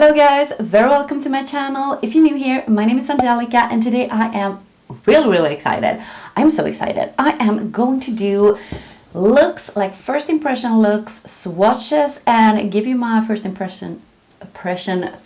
Hello guys, very welcome to my channel. If you're new here, my name is Angelica and today I am really excited. I'm so excited. I am going to do looks, like first impression looks, swatches, and give you my first impression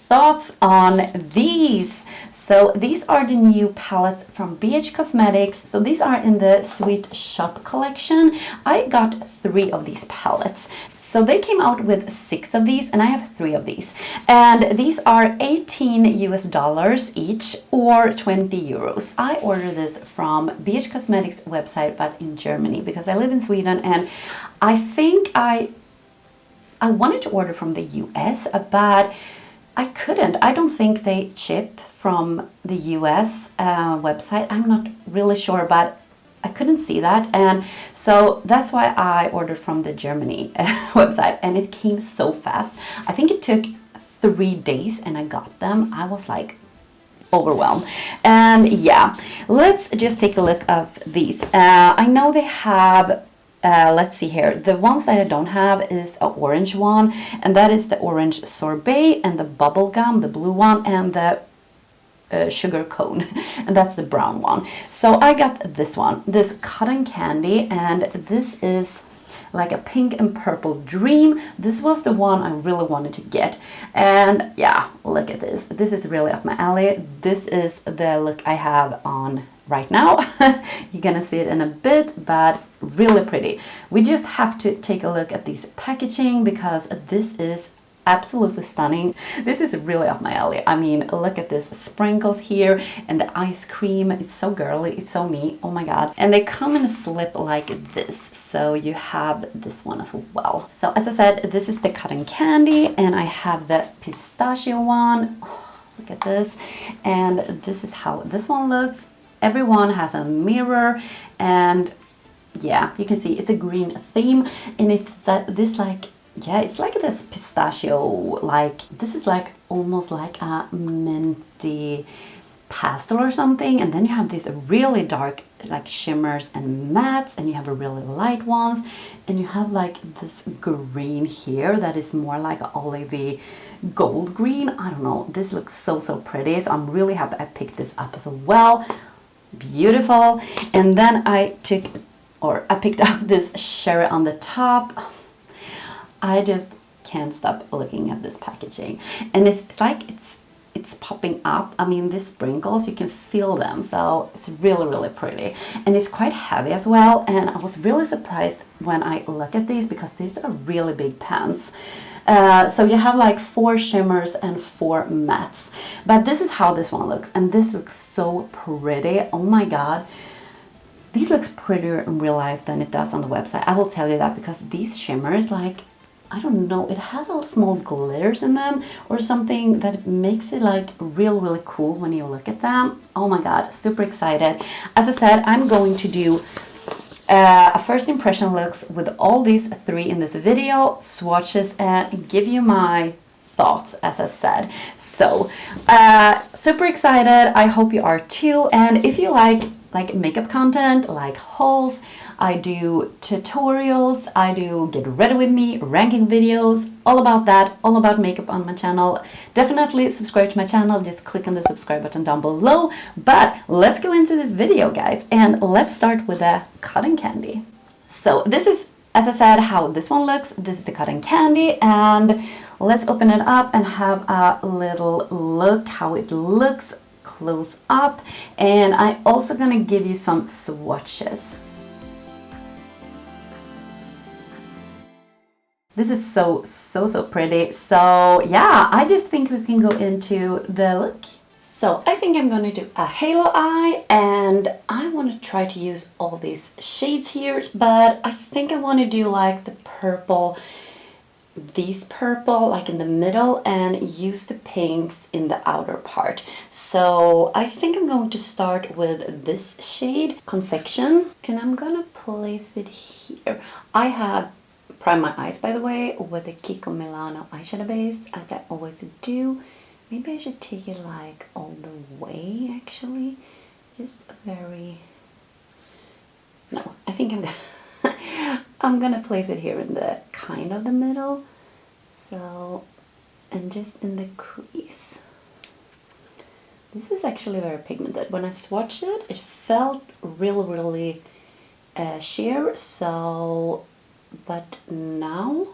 thoughts on these. So these are the new palettes from BH Cosmetics. So these are in the Sweet Shop collection. I got 3 of these palettes. So they came out with 6 of these and I have 3 of these. And these are $18 each or 20 euros. I ordered this from BH Cosmetics website but in Germany because I live in Sweden, and I think I wanted to order from the US but I couldn't. I don't think they ship from the US website. I'm not really sure, but I couldn't see that, and so that's why I ordered from the Germany website, and it came so fast. I think it took 3 days and I got them. I was like overwhelmed. And yeah, let's just take a look of these. I know they have let's see here. The ones that I don't have is an orange one, and that is the orange sorbet, and the bubble gum, the blue one, and the sugar cone, and that's the brown one. So I got this one, this cotton candy, and this is like a pink and purple dream. This was the one I really wanted to get, and yeah, look at this. This is really up my alley. This is the look I have on right now. You're gonna see it in a bit, but really pretty. We just have to take a look at these packaging because this is absolutely stunning. This is really up my alley. I mean, look at this sprinkles here and the ice cream. It's so girly, it's so me, oh my god. And they come in a slip like this, so you have this one as well. So as I said, this is the cotton candy, and I have the pistachio one. Oh, look at this. And this is how this one looks. Everyone has a mirror, and yeah, you can see it's a green theme, and it's this like, yeah, it's like this pistachio, like this is like almost like a minty pastel or something, and then you have these really dark like shimmers and mattes, and you have a really light ones, and you have like this green here that is more like olivey gold green. I don't know, this looks so pretty, so I'm really happy I picked this up as well. Beautiful. And then I picked up this cherry on the top. I just can't stop looking at this packaging, and it's like it's popping up. I mean, these sprinkles, you can feel them, so it's really pretty, and it's quite heavy as well. And I was really surprised when I look at these because these are really big pans. So you have like 4 shimmers and 4 mattes, but this is how this one looks, and this looks so pretty. Oh my god, these looks prettier in real life than it does on the website. I will tell you that, because these shimmers, like, I don't know, it has a small glitters in them or something that makes it like really cool when you look at them. Oh my god, super excited. As I said, I'm going to do a first impression looks with all these 3 in this video, swatches, and give you my thoughts, as I said. So super excited. I hope you are too. And if you like makeup content, like hauls, I do tutorials, I do get ready with me, ranking videos, all about that, all about makeup on my channel. Definitely subscribe to my channel, just click on the subscribe button down below. But let's go into this video, guys, and let's start with the cotton candy. So this is, as I said, how this one looks. This is the cotton candy, and let's open it up and have a little look how it looks close up. And I'm also gonna give you some swatches. This is so pretty. So yeah, I just think we can go into the look. So I think I'm gonna do a halo eye, and I want to try to use all these shades here, but I think I want to do like the purple, these purple like in the middle, and use the pinks in the outer part. So I think I'm going to start with this shade, Confection, and I'm gonna place it here. I have prime my eyes, by the way, with the Kiko Milano eyeshadow base, as I always do. Maybe I should take it like all the way, actually. Just a very... No, I think I'm gonna place it here in the kind of the middle. So and just in the crease. This is actually very pigmented. When I swatched it, it felt really sheer, so, but now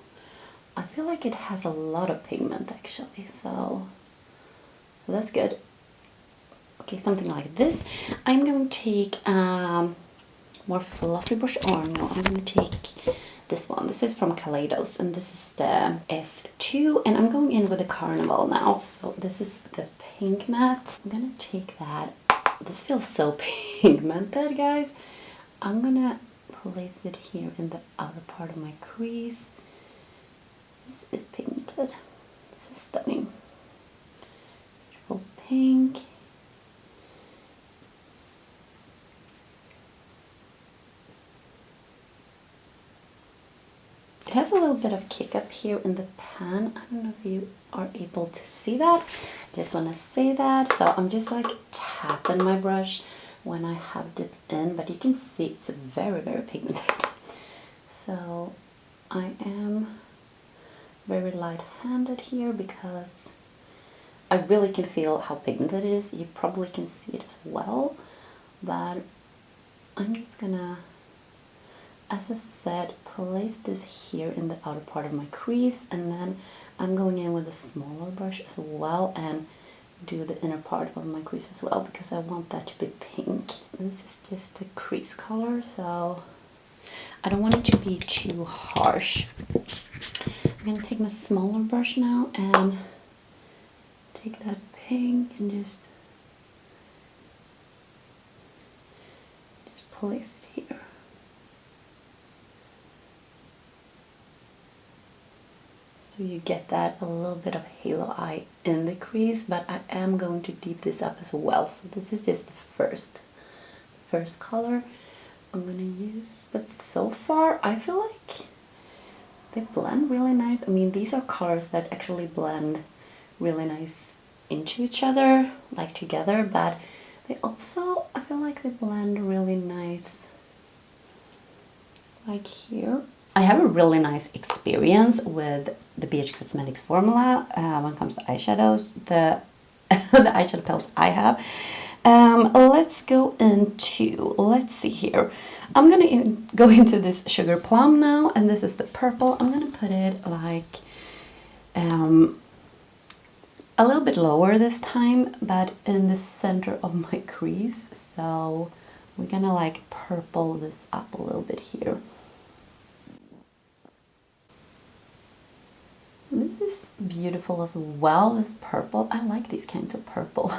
I feel like it has a lot of pigment actually, so that's good. Okay, something like this. I'm going to take more fluffy brush, or no, I'm going to take this one. This is from Kaleidos, and this is the S2, and I'm going in with the Carnival now. So this is the pink matte. I'm gonna take that. This feels so pigmented, guys. I'm gonna place it here in the outer part of my crease. This is pigmented. This is stunning. Beautiful pink. It has a little bit of kick up here in the pan. I don't know if you are able to see that. Just want to say that. So I'm just like tapping my brush when I have it in, but you can see it's very pigmented. So I am very light-handed here because I really can feel how pigmented it is. You probably can see it as well, but I'm just gonna, as I said, place this here in the outer part of my crease, and then I'm going in with a smaller brush as well and do the inner part of my crease as well, because I want that to be pink. And this is just the crease color, so I don't want it to be too harsh. I'm gonna take my smaller brush now and take that pink and just place it here. So you get that a little bit of halo eye in the crease, but I am going to deep this up as well. So this is just the first color I'm gonna use. But so far I feel like they blend really nice. I mean, these are colors that actually blend really nice into each other, like together, but they also, I feel like they blend really nice like here. I have a really nice experience with the BH Cosmetics formula when it comes to eyeshadows, the eyeshadow palettes I have. Let's go into, let's see here. I'm gonna go into this Sugar Plum now, and this is the purple. I'm gonna put it like a little bit lower this time, but in the center of my crease. So we're gonna like purple this up a little bit here. This is beautiful as well, this purple. I like these kinds of purple.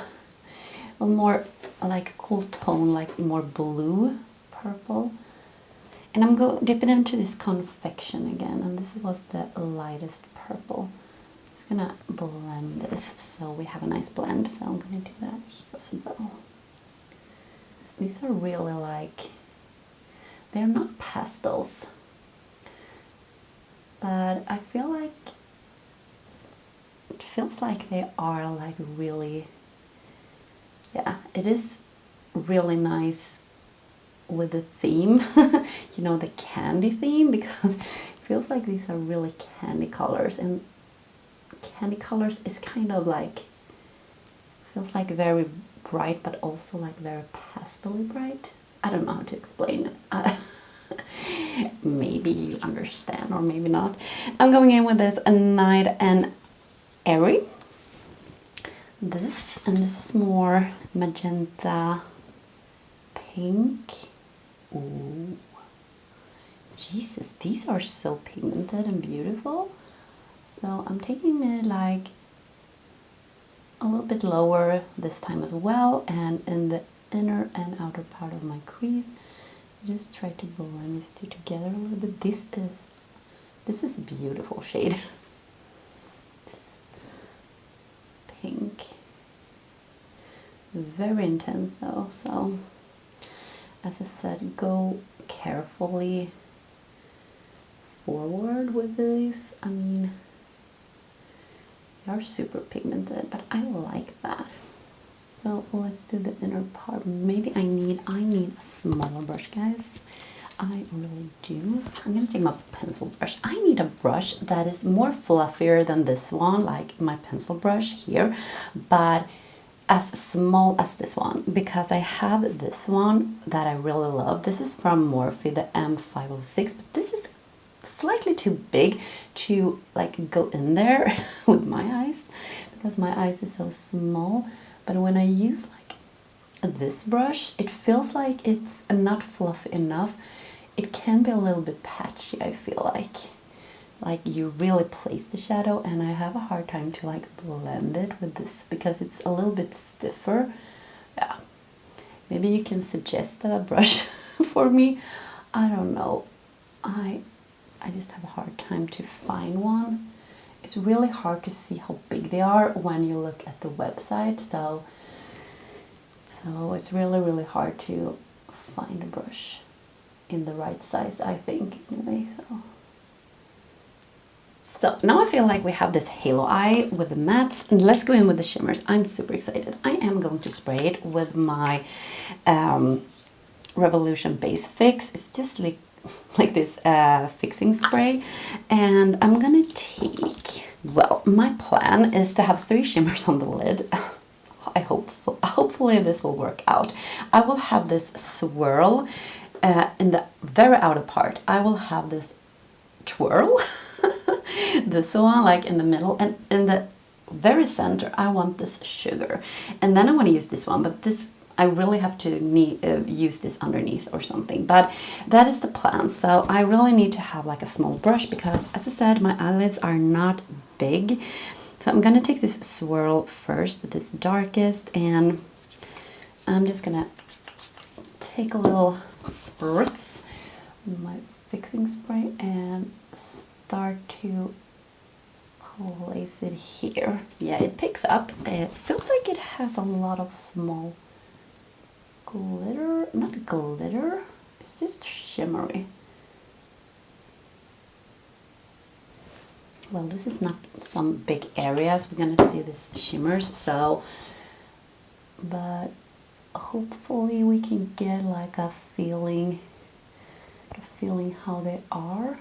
A more like cool tone, like more blue purple. And I'm dipping into this Confection again, and this was the lightest purple. Just gonna blend this so we have a nice blend. So I'm gonna do that here as well. These are really like, they're not pastels, but I feel like it feels like they are like really, yeah, it is really nice with the theme, you know, the candy theme, because it feels like these are really candy colors, and candy colors is kind of like, feels like very bright, but also like very pastel-y bright. I don't know how to explain it. Maybe you understand, or maybe not. I'm going in with this Night and Airy. This, and this is more magenta pink. Ooh, Jesus, these are so pigmented and beautiful. So I'm taking it like a little bit lower this time as well, and in the inner and outer part of my crease, just try to blend these two together a little bit. This is a beautiful shade. This pink, very intense though. So as I said, go carefully forward with these. I mean, they are super pigmented, but I like that. So let's do the inner part. Maybe I need a smaller brush, guys. I really do. I'm gonna take my pencil brush. I need a brush that is more fluffier than this one, like my pencil brush here, but as small as this one, because I have this one that I really love. This is from Morphe, the M506, but this is slightly too big to like go in there with my eyes, because my eyes is so small. But when I use like this brush, it feels like it's not fluffy enough. It can be a little bit patchy, I feel like you really place the shadow, and I have a hard time to like blend it with this because it's a little bit stiffer. Yeah, maybe you can suggest a brush for me. I don't know. I just have a hard time to find one. It's really hard to see how big they are when you look at the website, so it's really hard to find a brush in the right size, I think, anyway. So now I feel like we have this halo eye with the mattes, and let's go in with the shimmers. I'm super excited. I am going to spray it with my Revolution Base Fix. It's just like this fixing spray, and I'm gonna take, well, my plan is to have 3 shimmers on the lid. Hopefully this will work out. I will have this swirl in the very outer part. I will have this twirl, this one like in the middle, and in the very center I want this sugar, and then I want to use this one, but this I really have to use this underneath or something, but that is the plan. So I really need to have like a small brush because, as I said, my eyelids are not big. So I'm gonna take this swirl first, this darkest, and I'm just gonna take a little spritz with my fixing spray and start to place it here. Yeah, it picks up. It feels like it has a lot of small glitter, not glitter, it's just shimmery. Well, this is not some big areas we're gonna see this shimmers, so, but hopefully we can get like a feeling how they are.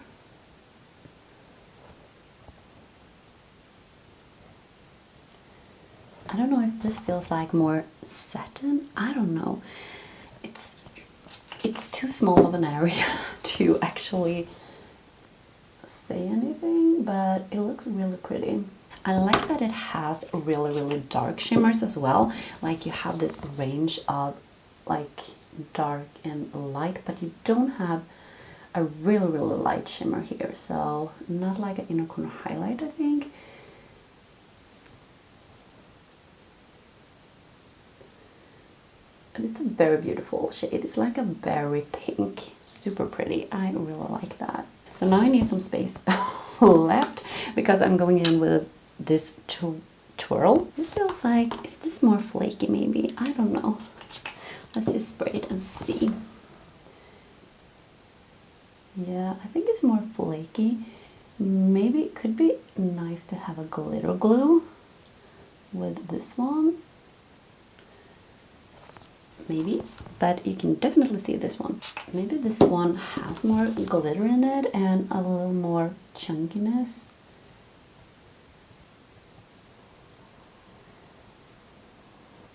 I don't know if this feels like more satin. I don't know. It's too small of an area to actually say anything, but it looks really pretty. I like that it has really dark shimmers as well. Like you have this range of like dark and light, but you don't have a really light shimmer here. So not like an inner corner highlight, I think. And it's a very beautiful shade. It's like a berry pink, super pretty. I really like that. So now I need some space left because I'm going in with this twirl. This feels like, is this more flaky maybe? I don't know. Let's just spray it and see. Yeah, I think it's more flaky. Maybe it could be nice to have a glitter glue with this one. Maybe, but you can definitely see this one. Maybe this one has more glitter in it and a little more chunkiness.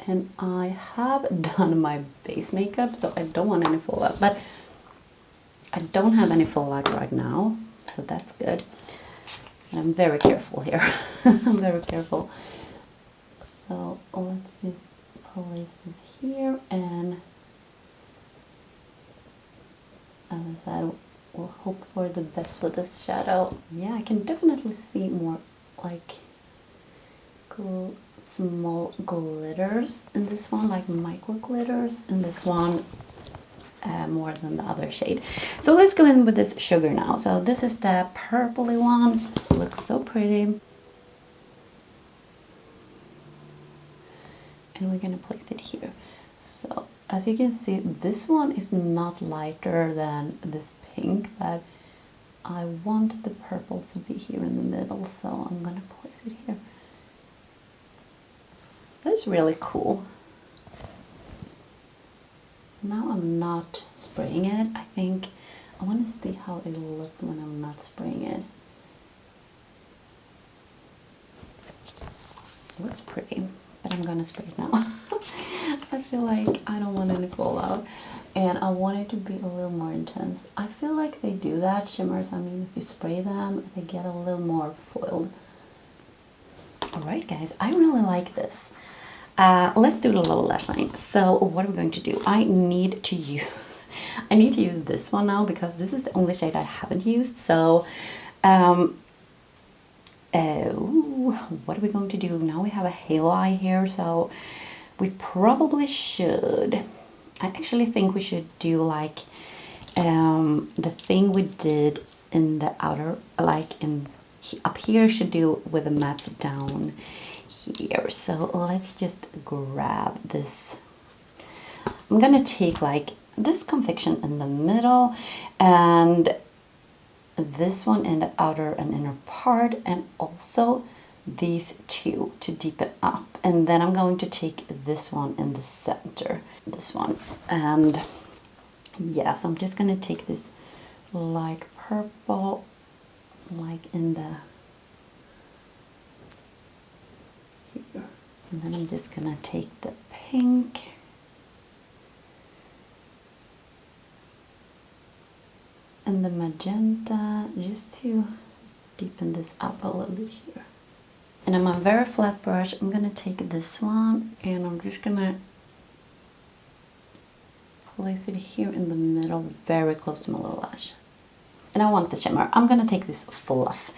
And I have done my base makeup, so I don't want any fallout, but I don't have any fallout right now, so that's good. I'm very careful here. I'm very careful. So let's just place this here, and as I said, we'll hope for the best with this shadow. Yeah, I can definitely see more like cool small glitters in this one, like micro glitters in this one, more than the other shade. So let's go in with this sugar now. So this is the purpley one. It looks so pretty. And we're gonna place it here. So as you can see, this one is not lighter than this pink, but I want the purple to be here in the middle, so I'm gonna place it here. That's really cool. Now I'm not spraying it. I think I want to see how it looks when I'm not spraying it. It looks pretty, but I'm gonna spray it now. I feel like I don't want it to fall out, and I want it to be a little more intense. I feel like they do that, shimmers. I mean, if you spray them, they get a little more foiled. Alright guys, I really like this. Let's do the lower lash line. So what are we going to do? I need to use this one now because this is the only shade I haven't used. So what are we going to do? Now we have a halo eye here, so we probably should. I actually think we should do like the thing we did in the outer, like in up here, should do with the matte down here. So let's just grab this. I'm gonna take like this confection in the middle and this one in the outer and inner part, and also these two to deepen up. And then I'm going to take this one in the center, this one. And yes, I'm just gonna take this light purple like in the here. And then I'm just gonna take the pink and the magenta just to deepen this up a little bit here. And on my very flat brush, I'm gonna take this one and I'm just gonna place it here in the middle, very close to my lower lash. And I want the shimmer. I'm gonna take this fluff,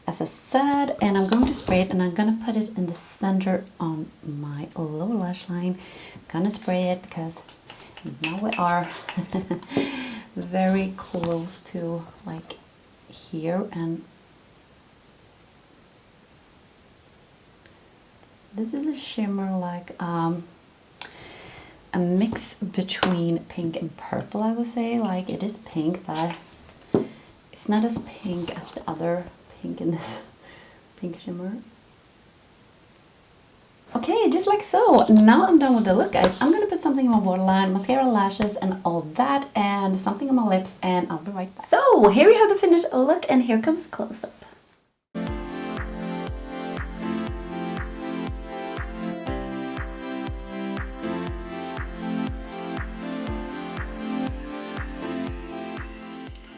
as I said, and I'm going to spray it and I'm gonna put it in the center on my lower lash line. Gonna spray it because now we are very close to like here, and this is a shimmer like a mix between pink and purple, I would say. Like it is pink, but it's not as pink as the other pink in this pink shimmer. Okay, just like so. Now I'm done with the look, guys. I'm gonna put something in my waterline, mascara, lashes, and all that, and something on my lips, and I'll be right back. So here we have the finished look, and here comes the close-up.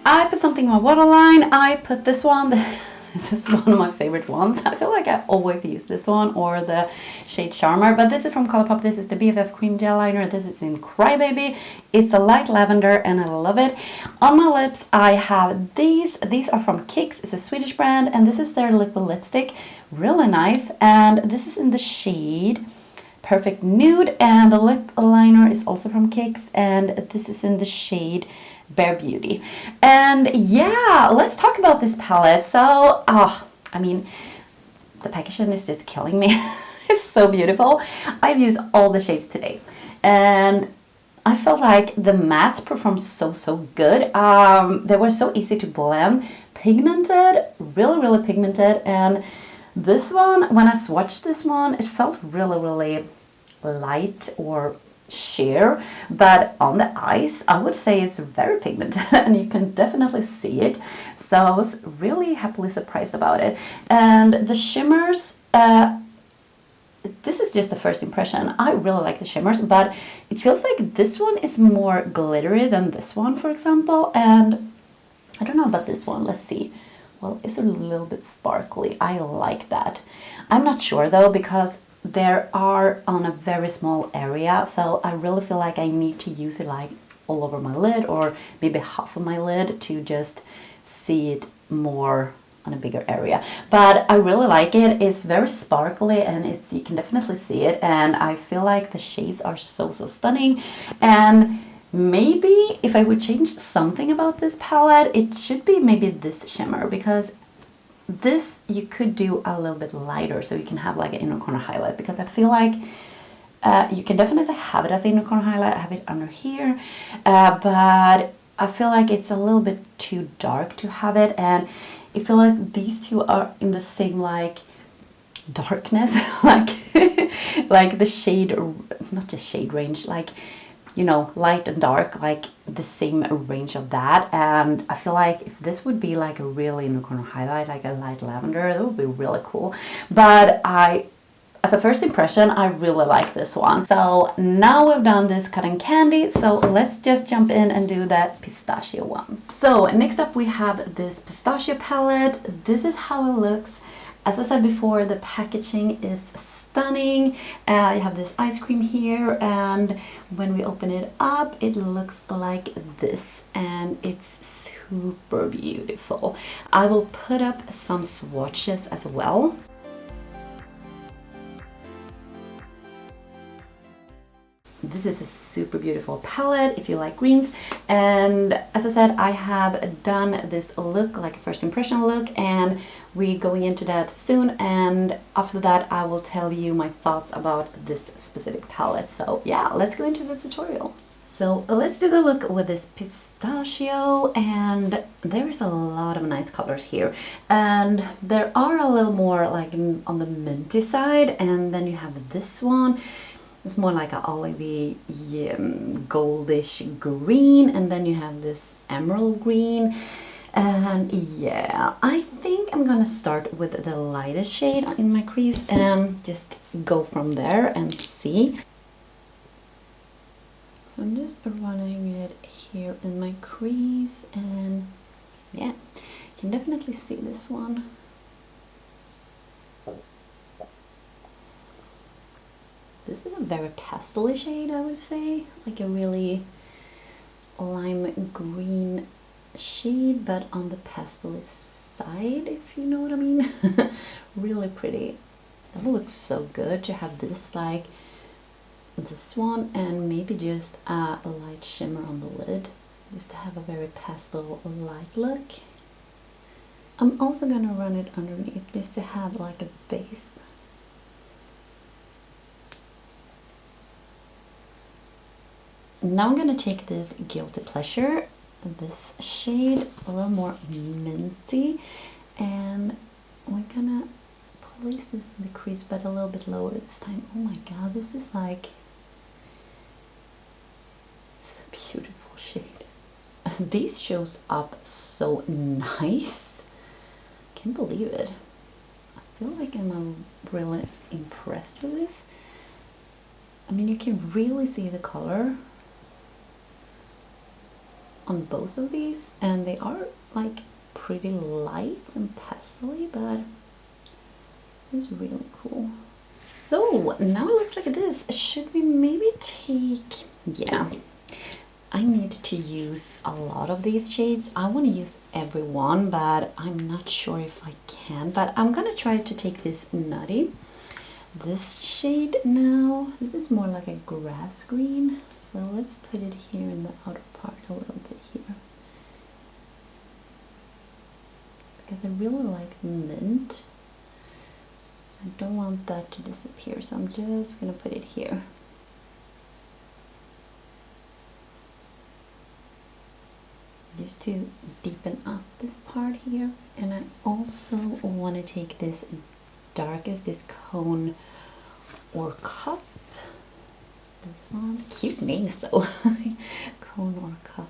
I put something in my waterline. I put this one. This is one of my favorite ones. I feel like I always use this one or the shade Charmer, but this is from Colourpop. This is the BFF Cream Gel Liner. This is in Crybaby. It's a light lavender and I love it. On my lips, I have these. These are from Kix. It's a Swedish brand, and this is their liquid lipstick. Really nice. And this is in the shade Perfect Nude, and the lip liner is also from Kix, and this is in the shade Bare Beauty. And yeah, let's talk about this palette. So, I mean, the packaging is just killing me. It's so beautiful. I've used all the shades today, and I felt like the mattes performed so good. They were so easy to blend, pigmented, really pigmented. And this one, when I swatched this one, it felt really light or sheer, but on the eyes I would say it's very pigmented and you can definitely see it. So I was really happily surprised about it. And the shimmers, this is just the first impression. I really like the shimmers, but it feels like this one is more glittery than this one, for example. And I don't know about this one. Let's see. Well, it's a little bit sparkly. I like that. I'm not sure though, because there are on a very small area, so I really feel like I need to use it like all over my lid or maybe half of my lid to just see it more on a bigger area. But I really like it. It's very sparkly and you can definitely see it, and I feel like the shades are so stunning. And maybe if I would change something about this palette, it should be maybe this shimmer, because this you could do a little bit lighter so you can have like an inner corner highlight, because I feel like you can definitely have it as inner corner highlight. I have it under here, but I feel like it's a little bit too dark to have it, and I feel like these two are in the same like darkness, like like the shade, not just shade range, like you know, light and dark, like the same range of that. And I feel like if this would be like a really inner corner highlight, like a light lavender, that would be really cool. But as a first impression, I really like this one. So now we've done this cotton candy, so let's just jump in and do that pistachio one. So next up we have this pistachio palette. This is how it looks. As I said before, the packaging is stunning. You have this ice cream here, and when we open it up, it looks like this, and it's super beautiful. I will put up some swatches as well. This is a super beautiful palette if you like greens, and as I said, I have done this look, like a first impression look, and we're going into that soon, and after that I will tell you my thoughts about this specific palette. So yeah, let's go into the tutorial. So let's do the look with this pistachio, and there is a lot of nice colors here, and there are a little more like on the minty side, and then you have this one. It's more like an olivey, goldish green, and then you have this emerald green. And yeah, I think I'm gonna start with the lightest shade in my crease and just go from there and see. So I'm just running it here in my crease, and yeah, you can definitely see this one. This is a very pastel shade, I would say, like a really lime green shade, but on the pastel side, if you know what I mean. Really pretty. That will look so good to have this, like this one, and maybe just a light shimmer on the lid, just to have a very pastel light look. I'm also gonna run it underneath just to have like a base. Now I'm gonna take this Guilty Pleasure, this shade, a little more minty, and we're gonna place this in the crease, but a little bit lower this time. Oh my god, this is like, it's a beautiful shade. These shows up so nice. Can't believe it. I feel like I'm really impressed with this. I mean, you can really see the color on both of these, and they are like pretty light and pastel-y, but it's really cool. So now it looks like this. Should we maybe take, yeah, I need to use a lot of these shades. I want to use every one, but I'm not sure if I can, but I'm gonna try to take this Nutty, this shade now. This is more like a grass green, so let's put it here in the outer part a little bit here, because I really like the mint. I don't want that to disappear, so I'm just gonna put it here. Just to deepen up this part here. And I also want to take this darkest, this cone or cup. This one, cute names though. Cone or cup.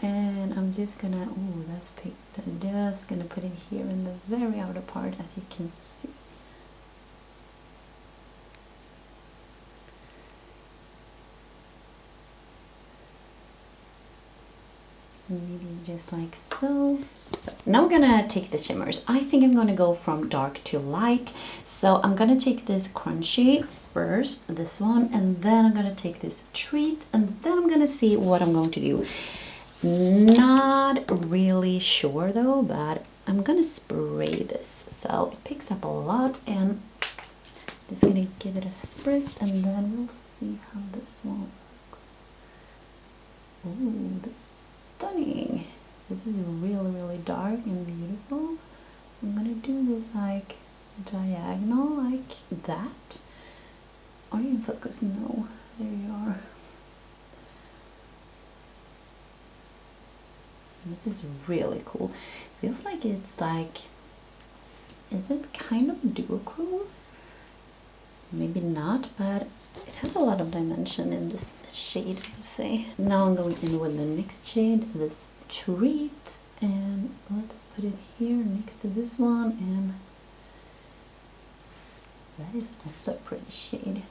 And I'm just gonna, oh, that's pink. I'm just gonna put it here in the very outer part, as you can see. Maybe just like so. So now we're gonna take the shimmers. I think I'm gonna go from dark to light. So I'm gonna take this Crunchy first, this one, and then I'm gonna take this Treat, and then I'm gonna see what I'm going to do. Not really sure though, but I'm gonna spray this so it picks up a lot, and just gonna give it a spritz, and then we'll see how this one looks. Ooh, this is stunning. This is really dark and beautiful. I'm gonna do this like diagonal, like that. Are you in focus? No, there you are. This is really cool. Feels like it's like, is it kind of duochrome? maybe not, but it has a lot of dimension in this shade, I would say. Now I'm going in with the next shade, this Treat, and let's put it here next to this one, and that is also a pretty shade.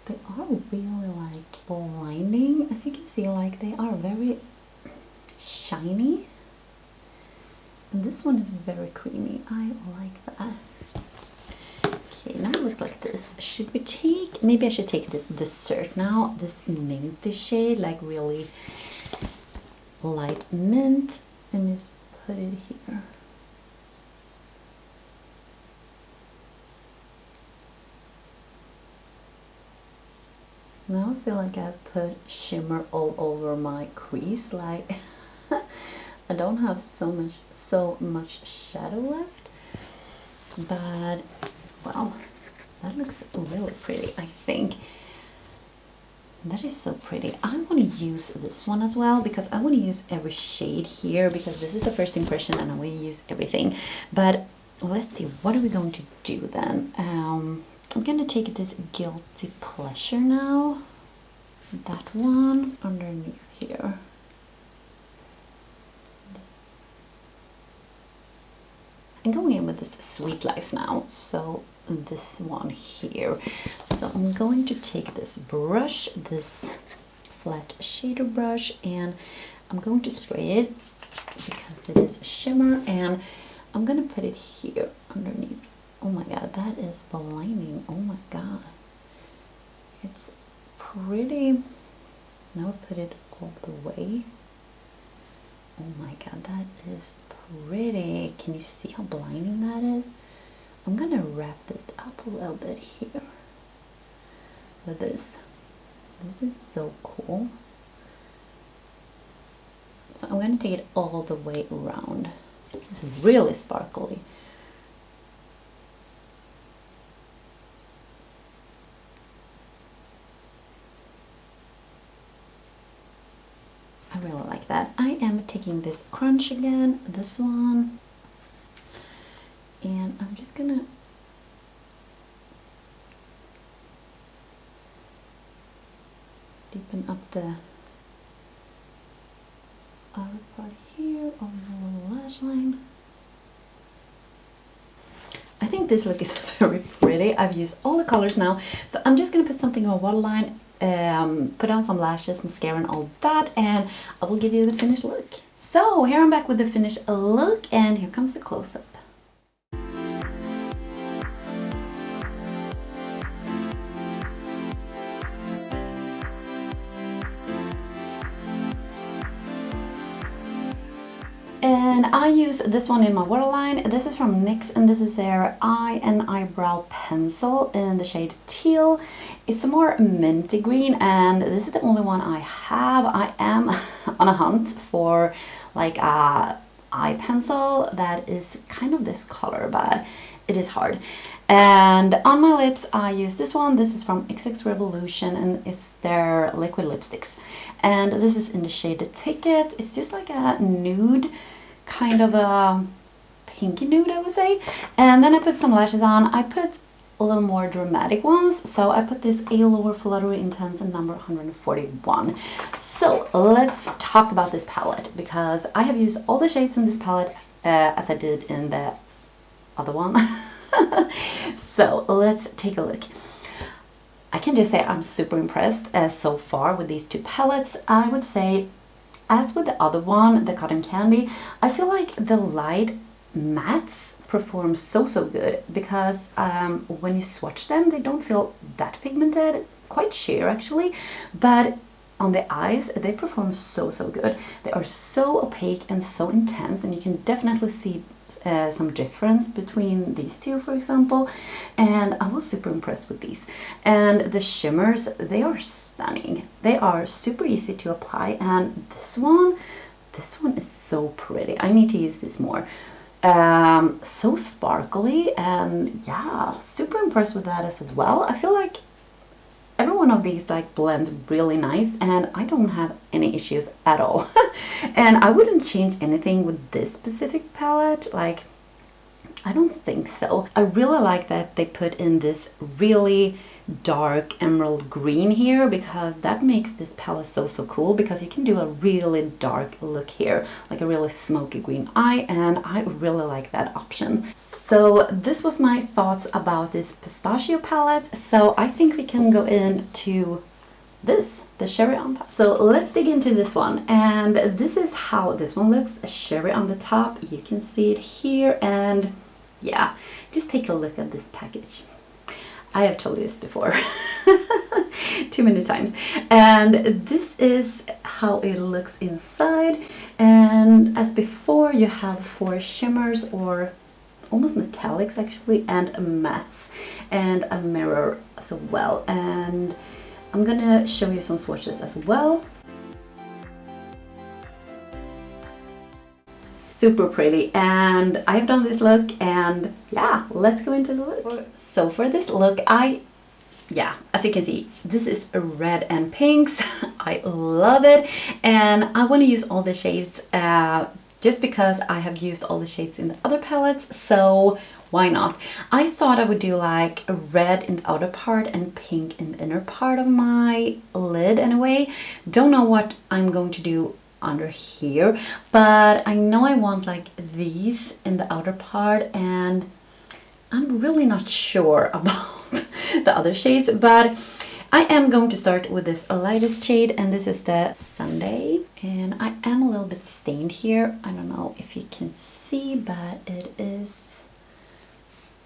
They are really like blinding, as you can see, like they are very shiny. And this one is very creamy. I like that. Okay, now it looks like this. Should we take, maybe I should take this dessert now, this minty shade, like really light mint, and just put it here. Now I feel like I put shimmer all over my crease, like I don't have so much shadow left, but wow, that looks really pretty. I think that is so pretty. I want to use this one as well because I want to use every shade here because this is a first impression and I want to use everything. But let's see, what are we going to do then? I'm gonna take this Guilty Pleasure now, that one underneath here. I'm going in with this Sweet Life now, so this one here. So I'm going to take this brush, this flat shader brush, and I'm going to spray it because it is a shimmer, and I'm gonna put it here underneath. Oh my god, that is blinding. Oh my god. It's pretty. Now I put it all the way. Oh my god, that is pretty. Can you see how blinding that is? I'm gonna wrap this up a little bit here with this. This is so cool. So I'm gonna take it all the way around. It's really sparkly. I really like that. I am taking this Crunch again, this one, and I'm just gonna deepen up the outer part here on the little lash line. I think this look is very pretty. I've used all the colors now, so I'm just gonna put something on my waterline, put on some lashes, mascara and all that, and I will give you the finished look. So here I'm back with the finished look, and here comes the close-up. And I use this one in my waterline. This is from NYX, and this is their Eye and Eyebrow Pencil in the shade Teal. It's a more minty green, and this is the only one I have. I am on a hunt for like a eye pencil that is kind of this color, but it is hard. And on my lips I use this one. This is from XX Revolution, and it's their liquid lipsticks. And this is in the shade Ticket. It's just like a nude, kind of a pinky nude, I would say. And then I put some lashes on. I put a little more dramatic ones, so I put this Eylure Fluttery Intense in number 141. So let's talk about this palette, because I have used all the shades in this palette as I did in the other one. So let's take a look. I can just say I'm super impressed so far with these two palettes. I would say, as with the other one, the Cotton Candy, I feel like the light mattes perform so good, because when you swatch them, they don't feel that pigmented, quite sheer actually, but on the eyes they perform so good. They are so opaque and so intense, and you can definitely see some difference between these two, for example, and I was super impressed with these. And the shimmers, they are stunning. They are super easy to apply, and this one is so pretty. I need to use this more. So sparkly, and yeah, super impressed with that as well. I feel like every one of these like blends really nice, and I don't have any issues at all. And I wouldn't change anything with this specific palette, like I don't think so. I really like that they put in this really dark emerald green here, because that makes this palette so cool, because you can do a really dark look here, like a really smoky green eye, and I really like that option. So this was my thoughts about this pistachio palette. So I think we can go into this, the cherry on top. So let's dig into this one, and this is how this one looks. A cherry on the top, you can see it here, and yeah, just take a look at this package. I have told you this before too many times, and this is how it looks inside. And as before, you have 4 shimmers, or almost metallics actually, and mattes, and a mirror as well. And I'm gonna show you some swatches as well. Super pretty, and I've done this look, and yeah, let's go into the look. So for this look, yeah, as you can see, this is red and pinks. I love it, and I want to use all the shades just because I have used all the shades in the other palettes, so why not? I thought I would do like a red in the outer part and pink in the inner part of my lid anyway. Don't know what I'm going to do under here, but I know I want like these in the outer part, and I'm really not sure about the other shades, but I am going to start with this lightest shade, and this is the Sunday, and I am a little bit stained here. I don't know if you can see, but it is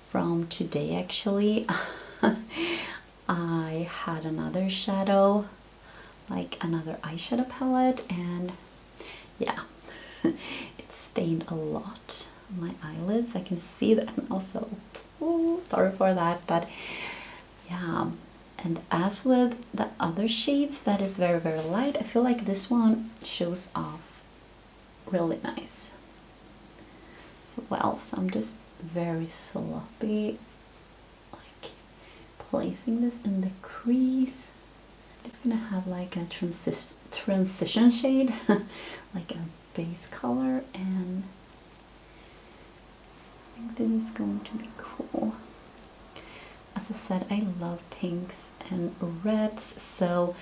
from today actually. I had another shadow, like another eyeshadow palette, and yeah, it's stained a lot on my eyelids. I can see that now, so sorry for that. But yeah, and as with the other shades that is very light, I feel like this one shows off really nice as well. So I'm just very sloppy, like placing this in the crease. Just gonna have like a transition shade, like a base color, and I think this is going to be cool. As I said, I love pinks and reds, so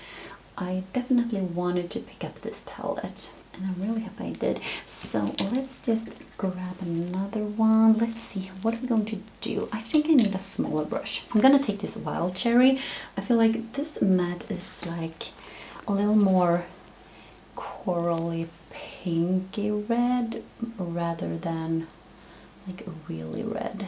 I definitely wanted to pick up this palette, and I'm really happy I did. So let's just grab another one. Let's see, what are we going to do? I think I need a smaller brush. I'm gonna take this Wild Cherry. I feel like this matte is like a little more corally pinky red rather than like really red,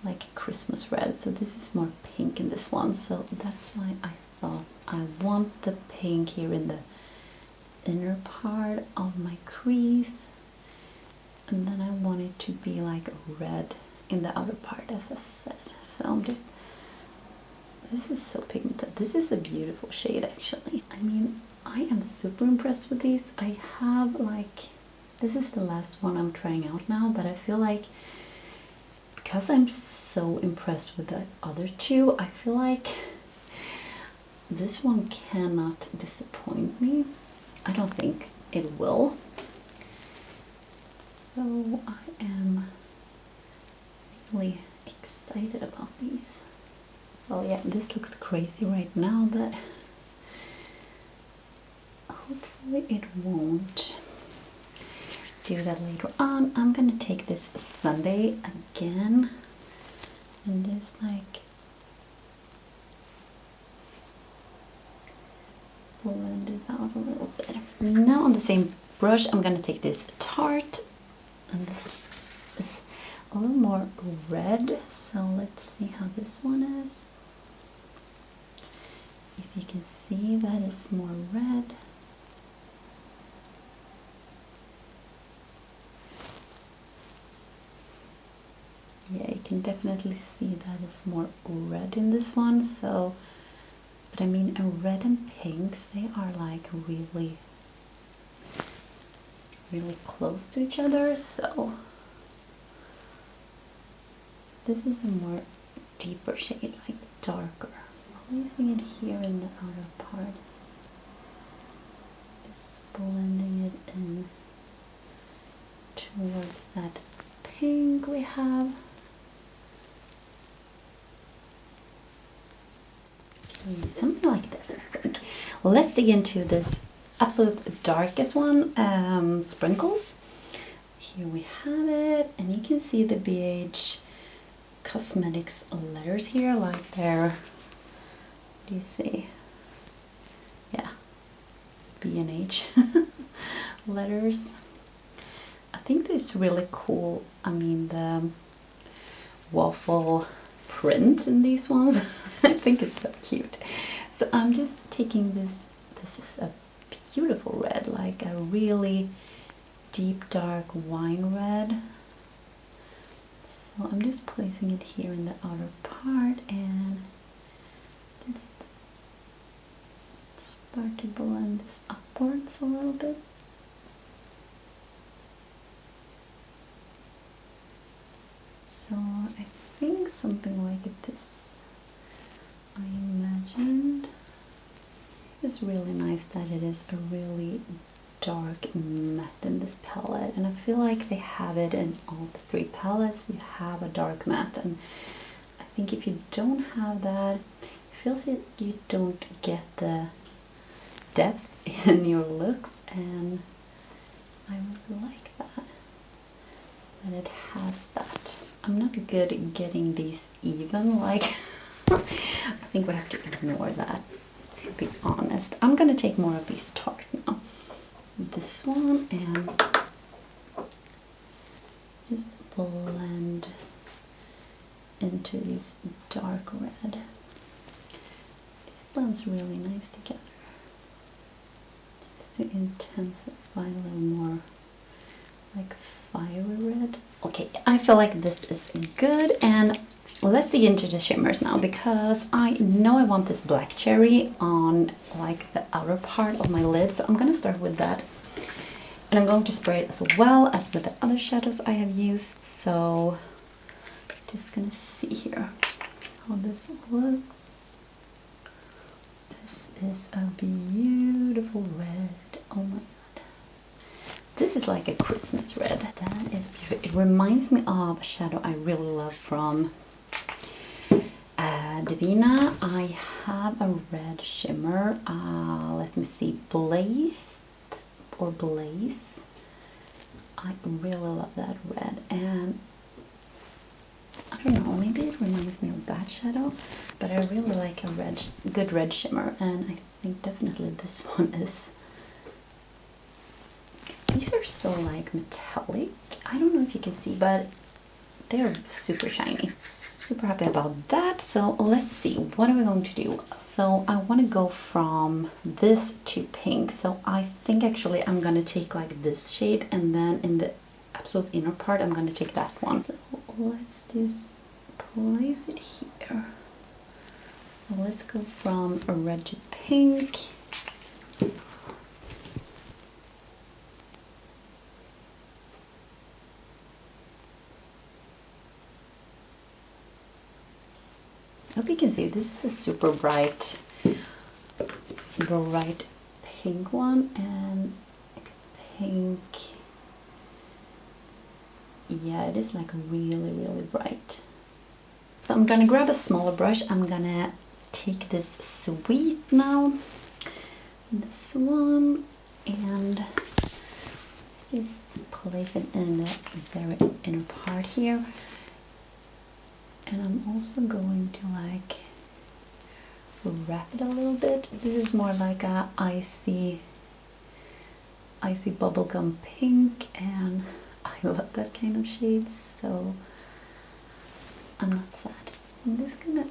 like Christmas red. So this is more pink in this one, so that's why I thought I want the pink here in the inner part of my crease, and then I want it to be like red in the outer part, as I said. So I'm just, this is so pigmented. This is a beautiful shade actually. I mean, I am super impressed with these. I have like, this is the last one I'm trying out now, but I feel like because I'm so impressed with the other two, I feel like this one cannot disappoint me. I don't think it will. So I am really excited about these. Well, yeah, this looks crazy right now, but hopefully it won't do that later on. I'm gonna take this Sunday again and just like blend it out a little bit. Now on the same brush, I'm gonna take this Tarte, and this is a little more red, so let's see how this one is. If you can see, that is more red. Yeah, you can definitely see that it's more red in this one. So, but I mean, red and pinks, they are like really close to each other. So this is a more deeper shade, like darker. placing it here in the outer part. Just blending it in towards that pink we have. Okay, something like this, I think. Let's dig into this absolute darkest one, Sprinkles. Here we have it, and you can see the BH Cosmetics letters here, like they're, what do you see? Yeah, B&H letters. I think this is really cool. I mean, the waffle print in these ones. I think it's so cute. So I'm just taking this. This is a beautiful red, like a really deep dark wine red. So I'm just placing it here in the outer part and just start to blend this upwards a little bit. So I think something like this, I imagined. It's really nice that it is a really dark matte in this palette, and I feel like they have it in all the three palettes. You have a dark matte, and I think if you don't have that, it feels like you don't get the depth in your looks, and I really like that it has that. I'm not good at getting these even, like I think we have to ignore that, to be honest. I'm gonna take more of these Tarte now. This one, and just blend into this dark red. This blends really nice together, just to intensify a little more like fiery red. Okay, I feel like this is good, and let's dig into the shimmers now, because I know I want this black cherry on like the outer part of my lid, so I'm gonna start with that, and I'm going to spray it as well as with the other shadows I have used. So just gonna see here how this looks. This is a beautiful red. Oh my god, this is like a Christmas red. That is beautiful. It reminds me of a shadow I really love from Divina. I have a red shimmer, let me see, Blaze. I really love that red, and I don't know, maybe it reminds me of that shadow, but I really like a good red shimmer, and I think definitely this one is. These are so like metallic. I don't know if you can see, but they're super shiny. Super happy about that. So let's see, what are we going to do? So I want to go from this to pink. So I think actually I'm going to take like this shade, and then in the absolute inner part I'm going to take that one. So let's just place it here. So let's go from a red to pink. I hope you can see, this is a super bright pink one, and pink, yeah, it is like really, really bright. So I'm gonna grab a smaller brush. I'm gonna take this Sweet now, this one, and let's just place it in the very inner part here. And I'm also going to like wrap it a little bit. This is more like a icy bubblegum pink, and I love that kind of shade, so I'm not sad. I'm just gonna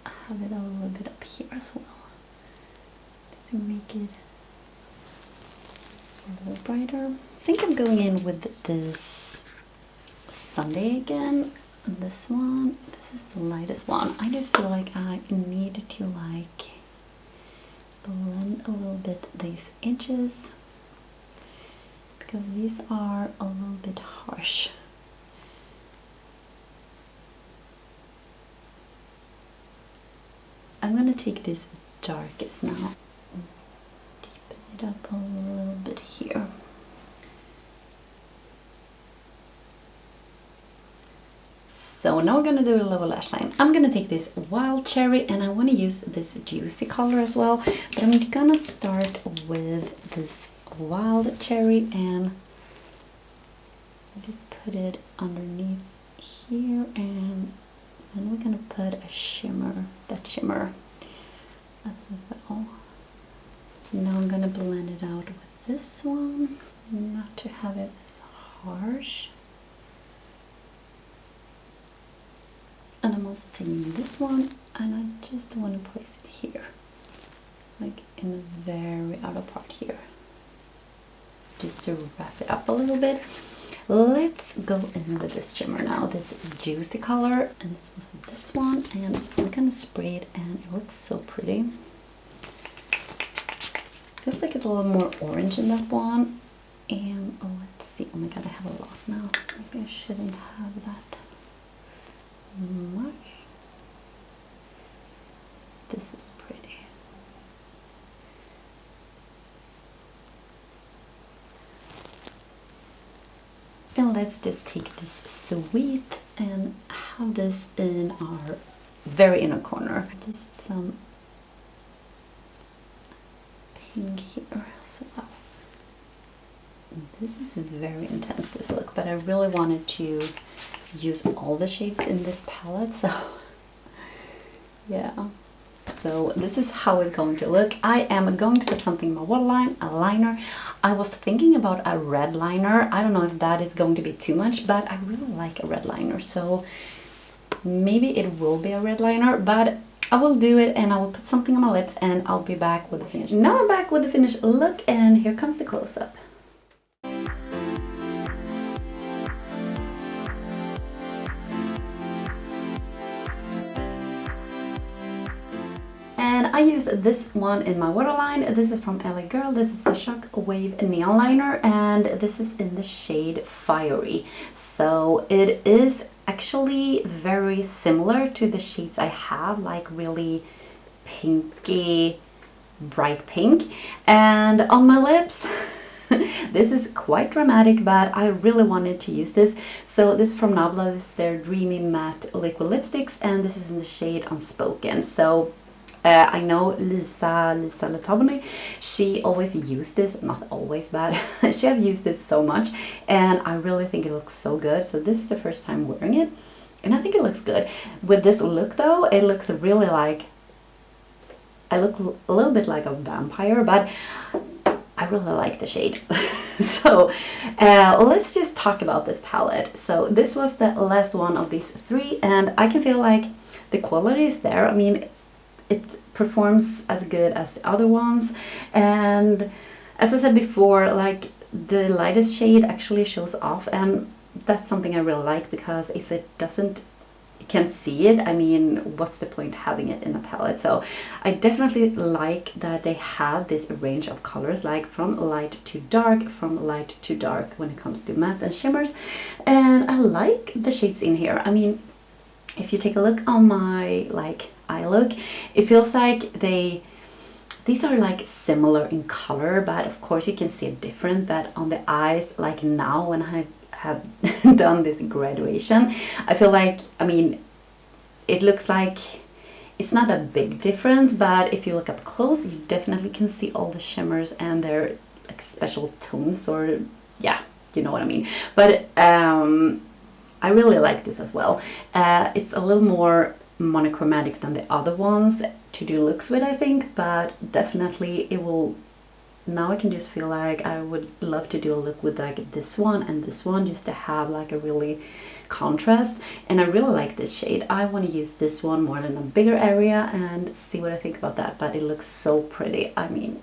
have it a little bit up here as well, just to make it a little brighter. I think I'm going in with this Sunday again. This one, this is the lightest one. I just feel like I need to like blend a little bit these edges, because these are a little bit harsh. I'm gonna take this darkest now. Deepen it up a little bit here. So now we're gonna do a lower lash line. I'm gonna take this Wild Cherry and I wanna use this Juicy color as well. But I'm gonna start with this Wild Cherry and just put it underneath here, and then we're gonna put a shimmer, that shimmer as well. Now I'm gonna blend it out with this one, not to have it as harsh. And I'm also taking this one and I just want to place it here, like in the very outer part here, just to wrap it up a little bit. Let's go in with this shimmer now, this Juicy color, and this was this one, and I'm gonna spray it and it looks so pretty. Feels like it's a little more orange in that one. And oh, let's see, oh my god, I have a lot now. Maybe I shouldn't have that much. This is pretty. And let's just take this sweet and have this in our very inner corner. Just some pink here as well. This is very intense, this look, but I really wanted to use all the shades in this palette, so yeah. So this is how it's going to look. I am going to put something in my waterline, a liner. I was thinking about a red liner. I don't know if that is going to be too much, but I really like a red liner, so maybe it will be a red liner, but I will do it and I will put something on my lips and I'll be back with the finish. Now I'm back with the finished look and here comes the close-up. And I use this one in my waterline. This is from LA Girl. This is the ShockWave Neon Liner and this is in the shade Fiery. So it is actually very similar to the shades I have, like really pinky, bright pink. And on my lips, this is quite dramatic, but I really wanted to use this. So this is from Nabla. This is their Dreamy Matte Liquid Lipsticks and this is in the shade Unspoken. So I know Lisa Latobony, she always used this, not always, but she have used this so much and I really think it looks so good. So this is the first time wearing it and I think it looks good. With this look though, it looks really like, I look a little bit like a vampire, but I really like the shade. So let's just talk about this palette. So this was the last one of these three and I can feel like the quality is there. I mean, it performs as good as the other ones, and as I said before, like the lightest shade actually shows off, and that's something I really like, because if it doesn't, you can't see it, I mean, what's the point having it in a palette? So I definitely like that they have this range of colors, like from light to dark, when it comes to mattes and shimmers, and I like the shades in here. I mean, if you take a look on my eye look, it feels like these are like similar in color, but of course you can see it different. But on the eyes, like now when I have done this graduation, I feel like, I mean, it looks like it's not a big difference, but if you look up close, you definitely can see all the shimmers and their like special tones, or yeah, you know what I mean. But I really like this as well. It's a little more monochromatic than the other ones to do looks with, I think, but definitely it will, now I can just feel like I would love to do a look with like this one and this one, just to have like a really contrast. And I really like this shade. I want to use this one more in a bigger area and see what I think about that, but it looks so pretty. I mean,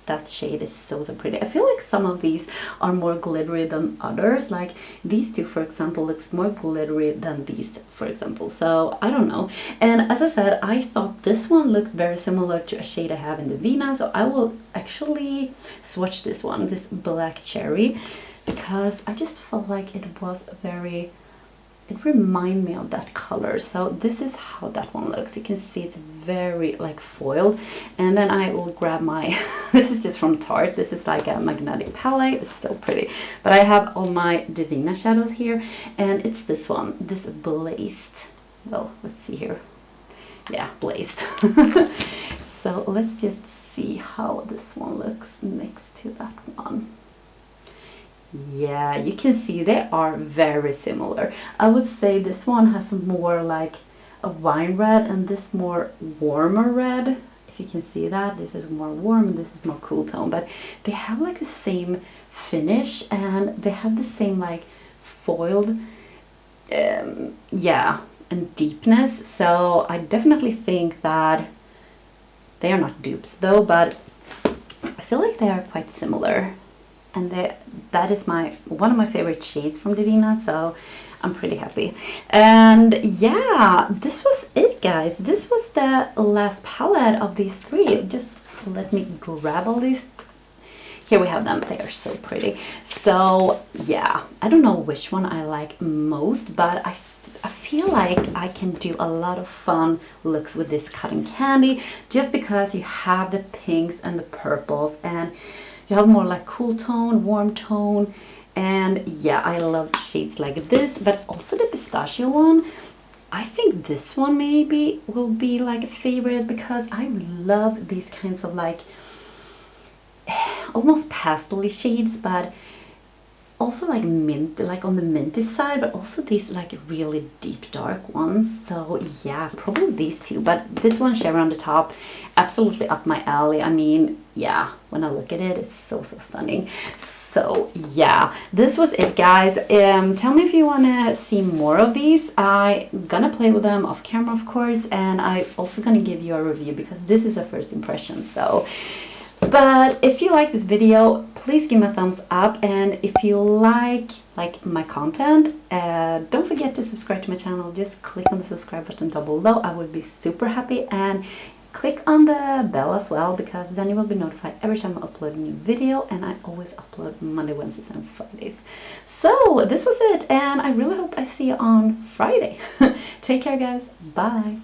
that shade is so pretty. I feel like some of these are more glittery than others. Like these two, for example, looks more glittery than these, for example. So I don't know. And as I said, I thought this one looked very similar to a shade I have in the Vina. So I will actually swatch this one, this Black Cherry, because I just felt like it was very it reminds me of that color. So this is how that one looks. You can see it's very like foiled. And then I will grab my, this is just from Tarte. This is like a magnetic palette. It's so pretty. But I have all my Divina shadows here. And it's this one, this Blazed. Well, let's see here. Yeah, Blazed. So let's just see how this one looks next to that one. Yeah, you can see they are very similar. I would say this one has more like a wine red and this more warmer red. If you can see that, this is more warm and this is more cool tone. But they have like the same finish and they have the same like foiled, yeah, and deepness. So I definitely think that they are not dupes though, but I feel like they are quite similar. And that is one of my favorite shades from Divina, so I'm pretty happy. And yeah, this was it, guys. This was the last palette of these three. Just let me grab all these. Here we have them. They are so pretty. So yeah, I don't know which one I like most, but I feel like I can do a lot of fun looks with this cotton candy, just because you have the pinks and the purples, and you have more like cool tone, warm tone, and yeah, I love shades like this, but also the pistachio one. I think this one maybe will be like a favorite because I love these kinds of like almost pastel-y shades, but also like mint, like on the minty side, but also these like really deep dark ones. So yeah, probably these two, but this one, Share on the Top, absolutely up my alley. I mean, yeah, when I look at it, it's so stunning. So yeah, this was it, guys. Tell me if you want to see more of these. I'm gonna play with them off camera, of course, and I'm also gonna give you a review because this is a first impression. So but if you like this video, please give me a thumbs up, and if you like my content, don't forget to subscribe to my channel. Just click on the subscribe button down below. I would be super happy, and click on the bell as well, because then you will be notified every time I upload a new video, and I always upload Monday, Wednesdays and Fridays. So this was it, and I really hope I see you on Friday. Take care, guys. Bye.